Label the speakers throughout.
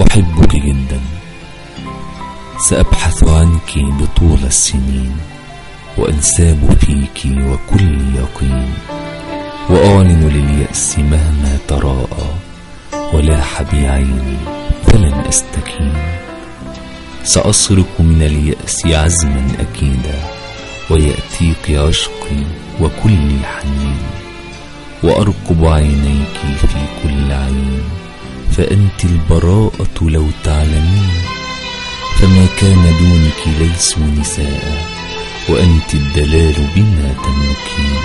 Speaker 1: أحبك جدا، سأبحث عنك بطول السنين، وأنساب فيك وكل يقين، وأعلن لليأس مهما تراءى، ولاح بي عيني فلن أستكين. سأصرخ من اليأس عزما أكيدا، ويأتيك عشقي وكل حنين، وأرقب عينيك في كل عين، فأنت البراءة لو تعلمين. فما كان دونك ليسوا نساء، وأنت الدلال بما تملكين.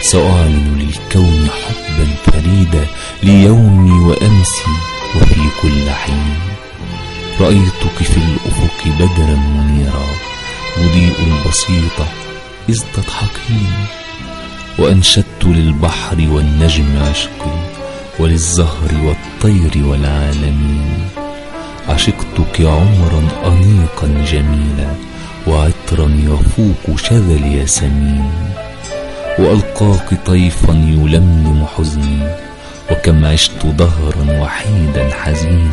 Speaker 1: سأعلن للكون حبا فريدا، ليومي وأمسي وفي كل حين. رأيتك في الأفق بدرا منيرا، مضيء البسيطة إذ تضحكين. وأنشدت للبحر والنجم عشقي، وللزهر والطير والعالمين. عشقتك عمرا أنيقا جميلا، وعطرا يفوق شذا الياسمين. وألقاك طيفا يلملم حزني، وكم عشت دهرا وحيدا حزين.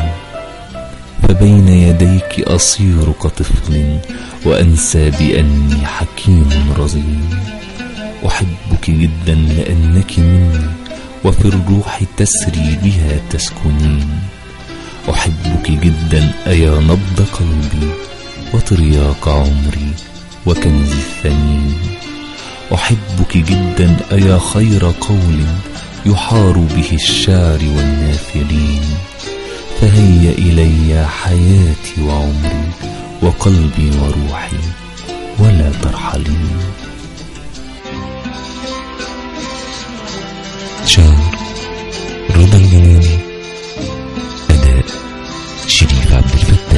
Speaker 1: فبين يديك أصير كطفل، وأنسى بأني حكيم رزين. أحبك جدا لأنك مني، وفي الروح تسري بها تسكنين. أحبك جدا أيا نبض قلبي، وترياق عمري وكنزي الثمين. أحبك جدا أيا خير قول يحار به الشعر والناثرين. فهيا إلي حياتي وعمري وقلبي وروحي، ولا ترحلين.
Speaker 2: شعر رضا الجناني، أداء شريف عبد الفتاح.